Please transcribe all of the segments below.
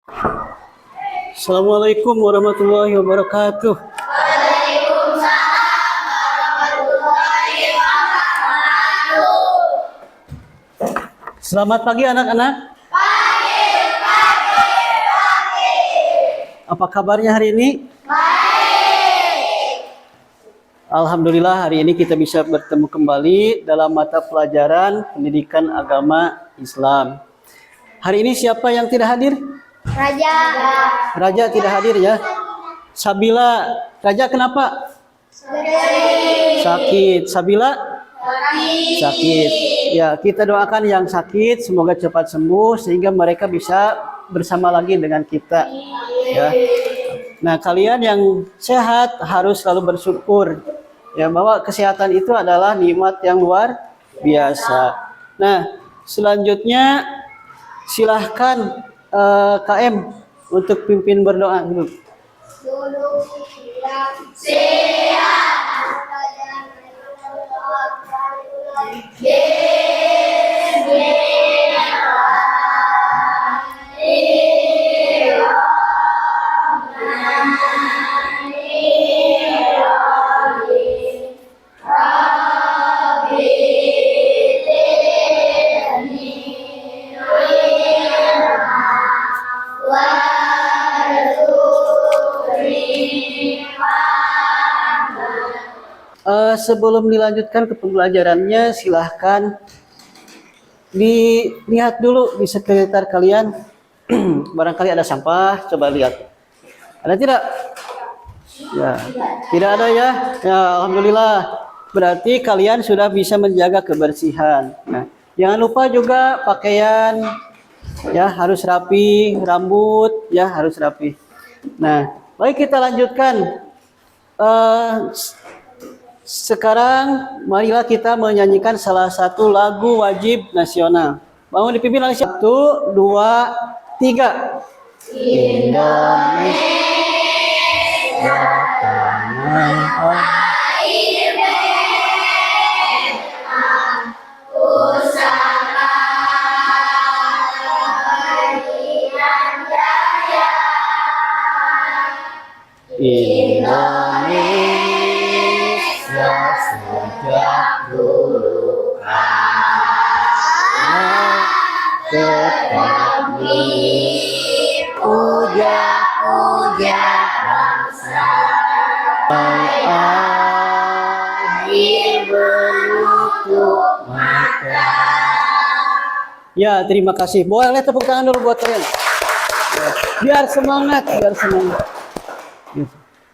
Assalamualaikum warahmatullahi wabarakatuh. Selamat pagi anak-anak. Apa kabarnya hari ini? Alhamdulillah hari ini kita bisa bertemu kembali dalam mata pelajaran pendidikan agama Islam. Hari ini siapa yang tidak hadir? Raja. Raja tidak hadir ya. Sabila, Raja kenapa? Sakit. Sabila? Sakit. Ya, kita doakan yang sakit semoga cepat sembuh sehingga mereka bisa bersama lagi dengan kita. Ya. Nah, kalian yang sehat harus selalu bersyukur ya bahwa kesehatan itu adalah nikmat yang luar biasa. Nah, selanjutnya silahkan KM untuk pimpin berdoa dulu. Sebelum dilanjutkan ke pembelajarannya, silahkan dilihat dulu di sekitar kalian. Barangkali ada sampah, coba lihat. Ada tidak? Ya, tidak ada ya. Ya, alhamdulillah. Berarti kalian sudah bisa menjaga kebersihan. Nah, jangan lupa juga pakaian ya harus rapi, rambut ya harus rapi. Nah, baik kita lanjutkan. Sekarang marilah kita menyanyikan salah satu lagu wajib nasional. Mau dipimpin oleh 1, 2, 3. Indonesia tanah air merah, pusaka kebangkitan jaya. Indonesia sejak dulu kala tetap dipuja-puja bangsa, akhir menutup mata. Ya, terima kasih. Boleh tepuk tangan dulu buat kalian. Biar semangat, biar semangat.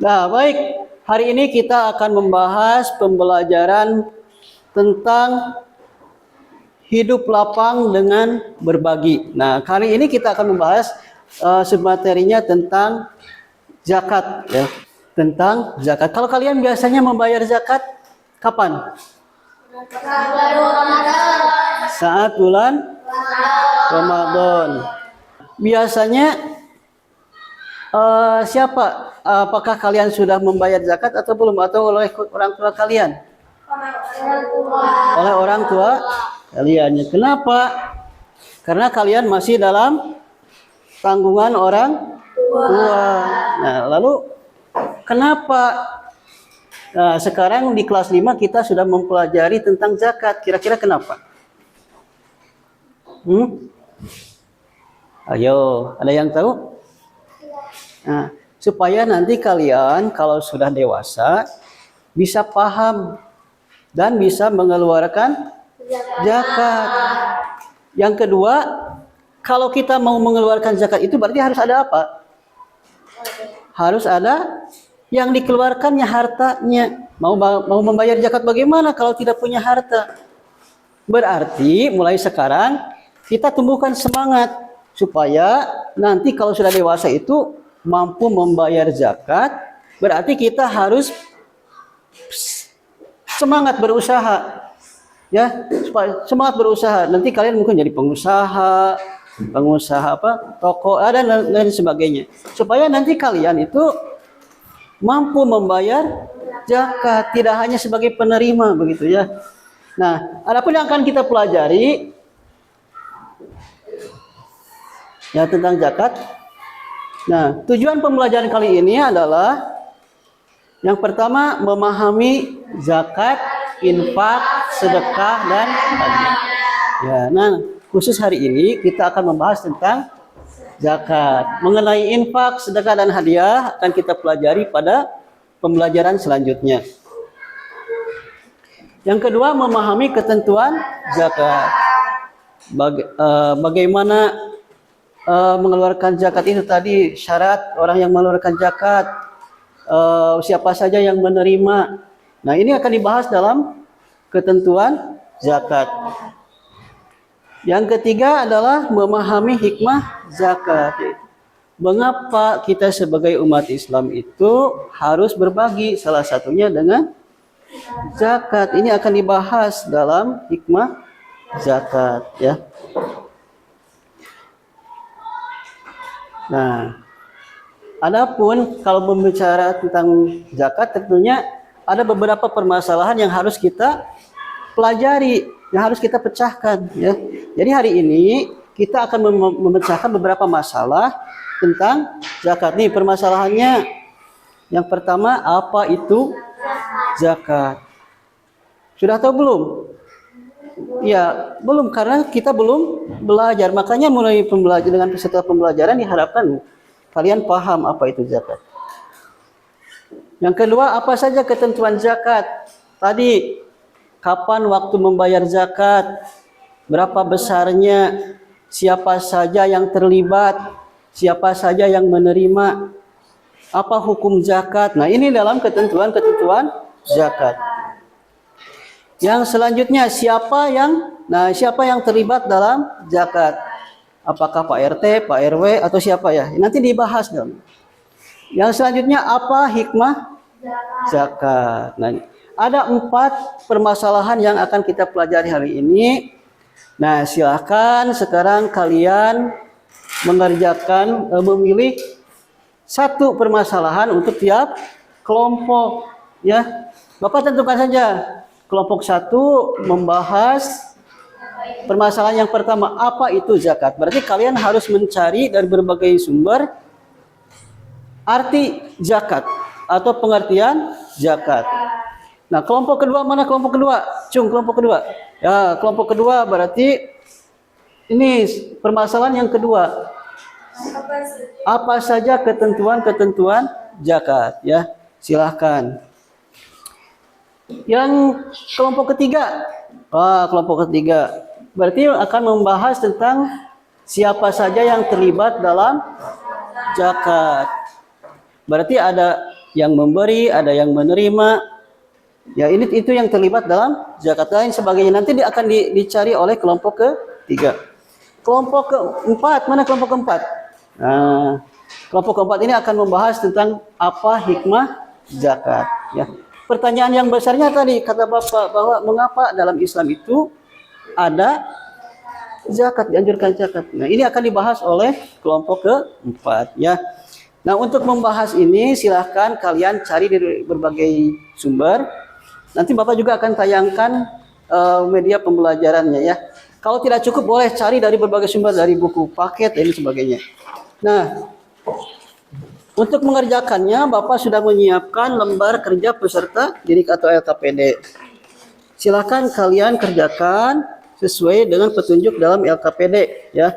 Nah, baik. Hari ini kita akan membahas pembelajaran tentang hidup lapang dengan berbagi. Nah, kali ini kita akan membahas submaterinya tentang zakat ya. Tentang zakat. Kalau kalian biasanya membayar zakat kapan? Saat bulan Ramadan. Biasanya siapa? Apakah kalian sudah membayar zakat atau belum? Atau oleh orang tua kalian? Oleh orang tua kalian. Kenapa? Karena kalian masih dalam tanggungan orang tua. Nah, lalu kenapa sekarang di kelas 5 kita sudah mempelajari tentang zakat? Kira-kira kenapa? Ayo, ada yang tahu? Nah, supaya nanti kalian kalau sudah dewasa bisa paham dan bisa mengeluarkan zakat. Yang kedua, kalau kita mau mengeluarkan zakat itu berarti harus ada apa? Harus ada yang dikeluarkannya hartanya. Mau membayar zakat bagaimana kalau tidak punya harta? Berarti mulai sekarang kita tumbuhkan semangat supaya nanti kalau sudah dewasa itu mampu membayar zakat, berarti kita harus semangat berusaha. Ya, semangat berusaha. Nanti kalian mungkin jadi pengusaha apa? Toko dan lain sebagainya. Supaya nanti kalian itu mampu membayar zakat, tidak hanya sebagai penerima begitu ya. Nah, adapun yang akan kita pelajari ya tentang zakat. Nah, tujuan pembelajaran kali ini adalah yang pertama memahami zakat, infak, sedekah dan hadiah. Ya, nah khusus hari ini kita akan membahas tentang zakat. Mengenai infak, sedekah dan hadiah akan kita pelajari pada pembelajaran selanjutnya. Yang kedua memahami ketentuan zakat. Bagaimana mengeluarkan zakat itu tadi, syarat orang yang mengeluarkan zakat, siapa saja yang menerima. Nah, ini akan dibahas dalam ketentuan zakat. Yang ketiga adalah memahami hikmah zakat. Mengapa kita sebagai umat Islam itu harus berbagi, salah satunya dengan zakat. Ini akan dibahas dalam hikmah zakat, ya. Nah, adapun kalau berbicara tentang zakat, tentunya ada beberapa permasalahan yang harus kita pelajari, yang harus kita pecahkan, ya. Jadi hari ini kita akan memecahkan beberapa masalah tentang zakat. Nih permasalahannya. Yang pertama, apa itu zakat? Sudah tahu belum? Ya, belum, karena kita belum belajar. Makanya mulai pembelajaran, setelah pembelajaran diharapkan kalian paham apa itu zakat. Yang kedua, apa saja ketentuan zakat? Tadi, kapan waktu membayar zakat? Berapa besarnya? Siapa saja yang terlibat? Siapa saja yang menerima? Apa hukum zakat? Nah, ini dalam ketentuan-ketentuan zakat. Yang selanjutnya, siapa yang terlibat dalam zakat? Apakah Pak RT, Pak RW, atau siapa ya? Nanti dibahas dong. Yang selanjutnya, apa hikmah zakat? Nah, ada 4 permasalahan yang akan kita pelajari hari ini. Nah, silahkan sekarang kalian mengerjakan, memilih 1 permasalahan untuk tiap kelompok, ya. Bapak tentukan saja. Kelompok 1 membahas permasalahan yang pertama, apa itu zakat. Berarti kalian harus mencari dari berbagai sumber arti zakat atau pengertian zakat. Nah, kelompok kedua mana kelompok kedua? Kelompok kedua. Ya, kelompok kedua berarti ini permasalahan yang kedua. Apa saja ketentuan-ketentuan zakat, ya. Silahkan. Yang kelompok ketiga, kelompok ketiga berarti akan membahas tentang siapa saja yang terlibat dalam zakat. Berarti ada yang memberi, ada yang menerima. Ya, itu yang terlibat dalam zakat lain sebagainya. Nanti akan dicari oleh kelompok ketiga. Kelompok keempat, mana kelompok keempat? Nah, kelompok keempat ini akan membahas tentang apa hikmah zakat, ya. Pertanyaan yang besarnya tadi kata Bapak bahwa mengapa dalam Islam itu ada zakat, dianjurkan zakat. Nah, ini akan dibahas oleh kelompok keempat, ya. Nah, untuk membahas ini silahkan kalian cari dari berbagai sumber. Nanti Bapak juga akan tayangkan media pembelajarannya, ya. Kalau tidak cukup boleh cari dari berbagai sumber, dari buku paket dan sebagainya. Nah, untuk mengerjakannya, Bapak sudah menyiapkan lembar kerja peserta didik atau LKPD. Silakan kalian kerjakan sesuai dengan petunjuk dalam LKPD, ya.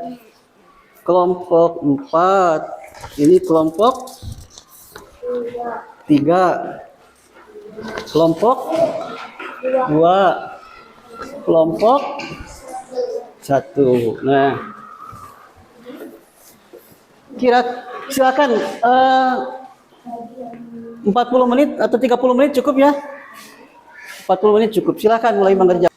Kelompok 4, ini kelompok 3, kelompok 2, kelompok 1. Nah, silakan 40 menit atau 30 menit cukup, ya. 40 menit cukup. Silakan mulai mengerjakan.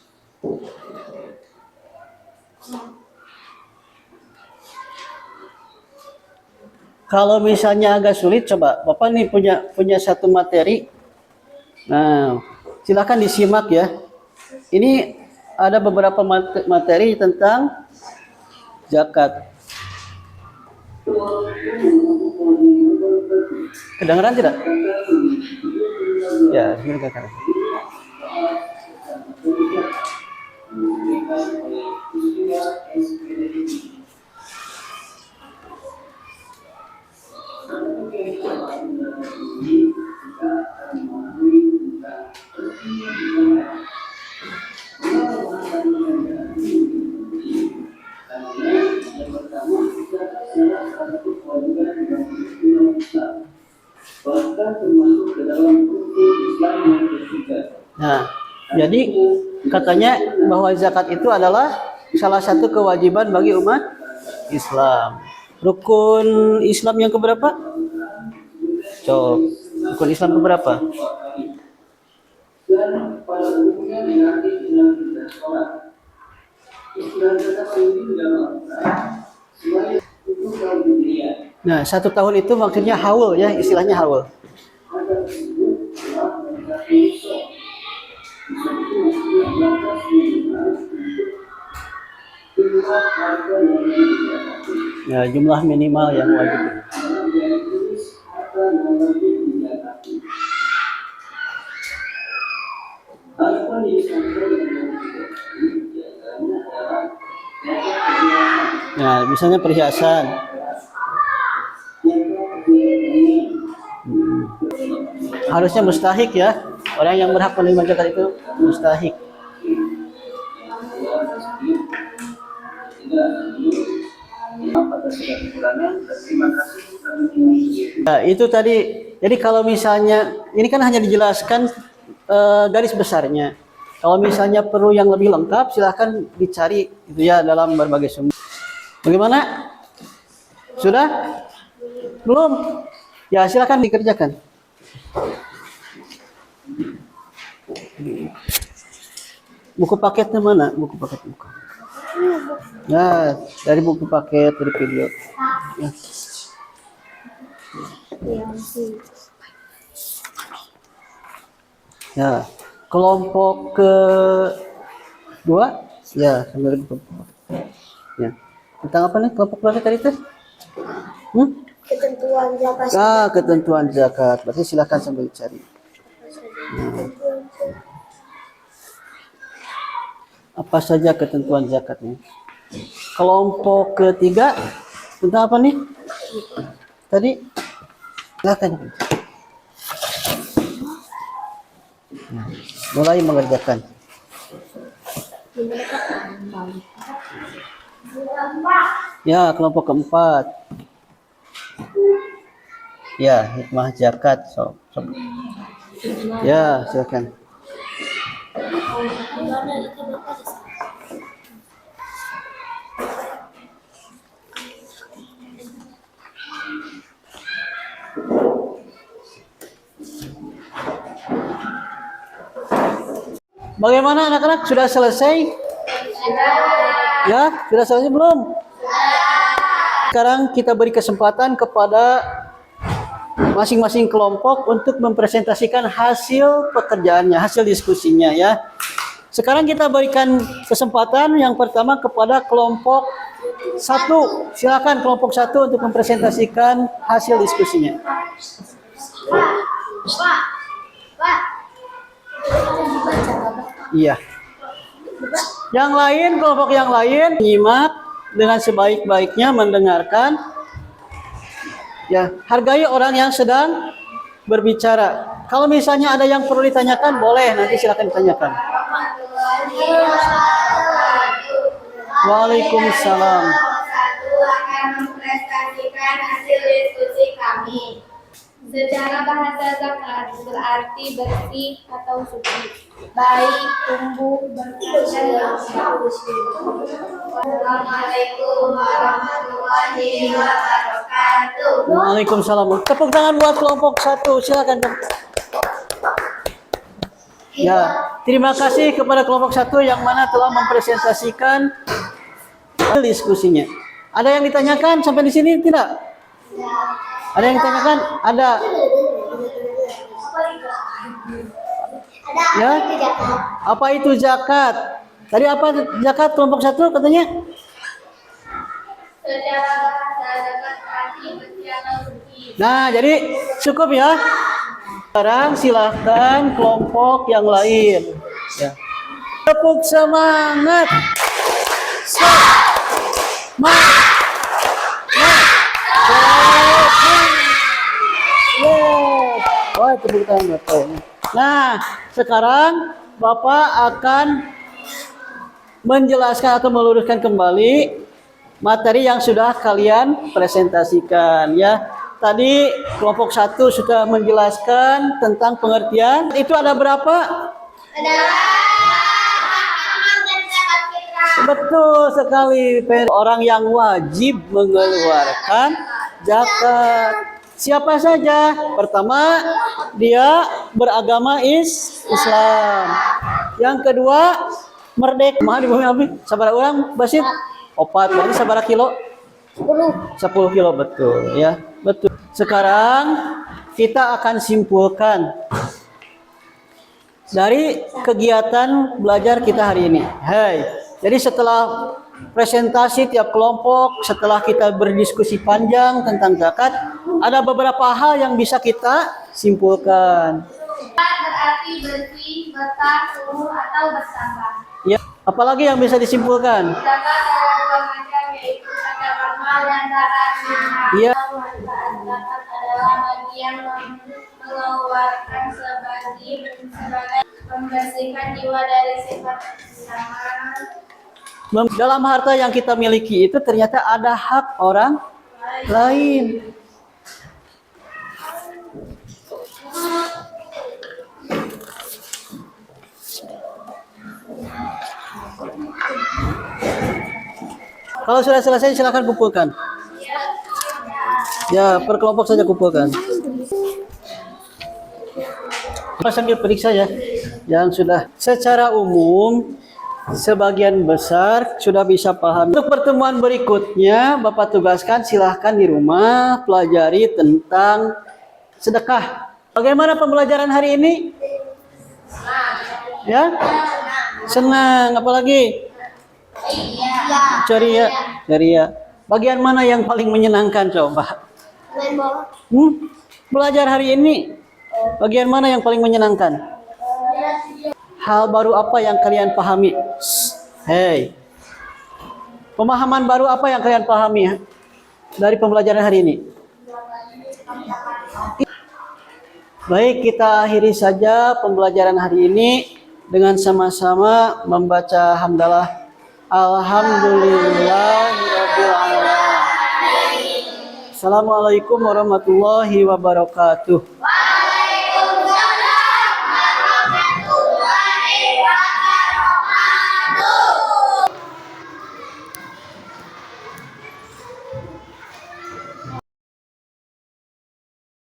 Kalau misalnya agak sulit, coba Bapak nih punya 1 materi. Nah, silakan disimak, ya. Ini ada beberapa materi tentang zakat. Kedengaran tidak? Ya, kedengaran. Nah, jadi katanya bahwa zakat itu adalah salah satu kewajiban bagi umat Islam. Rukun Islam yang keberapa? Cok, rukun Islam keberapa? Nah, 1 tahun itu maksudnya haul ya, istilahnya haul. Ya, jumlah minimal yang wajib. Nah, misalnya perhiasan. Harusnya mustahik ya. Orang yang berhak menerima zakat itu mustahik. Nah, itu tadi. Jadi kalau misalnya ini kan hanya dijelaskan garis besarnya. Kalau misalnya perlu yang lebih lengkap, silahkan dicari itu ya dalam berbagai sumber. Bagaimana? Sudah? Belum? Ya silahkan dikerjakan. Buku paketnya mana? Buku paket buku. Ya, dari buku paket, dari video. Ya. Ya, kelompok kedua, ya sambil ya. Tentang apa nih kelompok kedua tadi teh? Ketentuan zakat. Ketentuan zakat. Berarti silakan sambil cari. Apa saja ketentuan zakatnya? Kelompok ketiga tentang apa nih? Tadi silakan. Nah, mulai mengerjakan. Ya, kelompok keempat. Ya, hikmah zakat. Ya, silakan. Bagaimana anak-anak? Sudah selesai? Ya, sudah selesai belum? Sekarang kita beri kesempatan kepada masing-masing kelompok untuk mempresentasikan hasil pekerjaannya, hasil diskusinya ya. Sekarang kita berikan kesempatan yang pertama kepada kelompok 1. Silakan kelompok 1 untuk mempresentasikan hasil diskusinya. Iya. Yang lain, kelompok yang lain nyimak dengan sebaik-baiknya, mendengarkan. Ya, hargai orang yang sedang berbicara. Kalau misalnya ada yang perlu ditanyakan, boleh nanti silakan ditanyakan. Waalaikumsalam. Akan mempresentasikan hasil diskusi kami. Secara bahasa zakat berarti bersih atau suci, baik, tumbuh, berkah dan Assalamualaikum warahmatullahi wabarakatuh. Waalaikumsalam. Tepuk tangan buat kelompok 1. Silakan. Ya, terima kasih kepada kelompok 1 yang mana telah mempresentasikan diskusinya. Ada yang ditanyakan sampai di sini tidak? Ada yang ditanyakan? Ada. Ya. Apa itu zakat? Tadi apa zakat kelompok 1 katanya? Secara bahasa zakat berarti bersih atau suci. Nah, jadi cukup ya. Sekarang silahkan kelompok yang lain. Ya. Tepuk semangat. tepuk tangan Bapak. Nah, sekarang Bapak akan menjelaskan atau meluruskan kembali materi yang sudah kalian presentasikan ya. Tadi kelompok 1 sudah menjelaskan tentang pengertian. Itu ada berapa? Ada amal dan zakat fitrah. Betul sekali. Orang yang wajib mengeluarkan zakat. Siapa saja? Pertama, dia beragama Islam. Yang kedua, merdeka. Mah di bumi abdi. Sabaraha urang Basit? 4. Berarti sabaraha kilo? 10 kilo, betul ya. Betul. Sekarang kita akan simpulkan dari kegiatan belajar kita hari ini. Hai. Jadi setelah presentasi tiap kelompok, setelah kita berdiskusi panjang tentang zakat, ada beberapa hal yang bisa kita simpulkan. Berarti bersih, betah, sumur atau bersampah. Ya, apalagi yang bisa disimpulkan? Zakat ada dua macam, yaitu zakat normal dan zakat fitrah. Iya. Manfaat zakat adalah bagian mengeluarkan sebagai membersihkan jiwa dari sifat sama. Dalam harta yang kita miliki itu ternyata ada hak orang lain. Kalau sudah selesai silakan kumpulkan. Ya, per kelompok saja kumpulkan. Sambil periksa ya. Yang sudah secara umum sebagian besar sudah bisa paham. Untuk pertemuan berikutnya Bapak tugaskan silahkan di rumah pelajari tentang sedekah. Bagaimana pembelajaran hari ini? Ya? Senang, apalagi? Ceria. Ceria. Bagian mana yang paling menyenangkan coba? Belajar hari ini bagian mana yang paling menyenangkan? Hal baru apa yang kalian pahami? Hei. Pemahaman baru apa yang kalian pahami dari pembelajaran hari ini? Baik, kita akhiri saja pembelajaran hari ini dengan sama-sama membaca hamdalah. Alhamdulillahirabbil alamin. Assalamualaikum warahmatullahi wabarakatuh.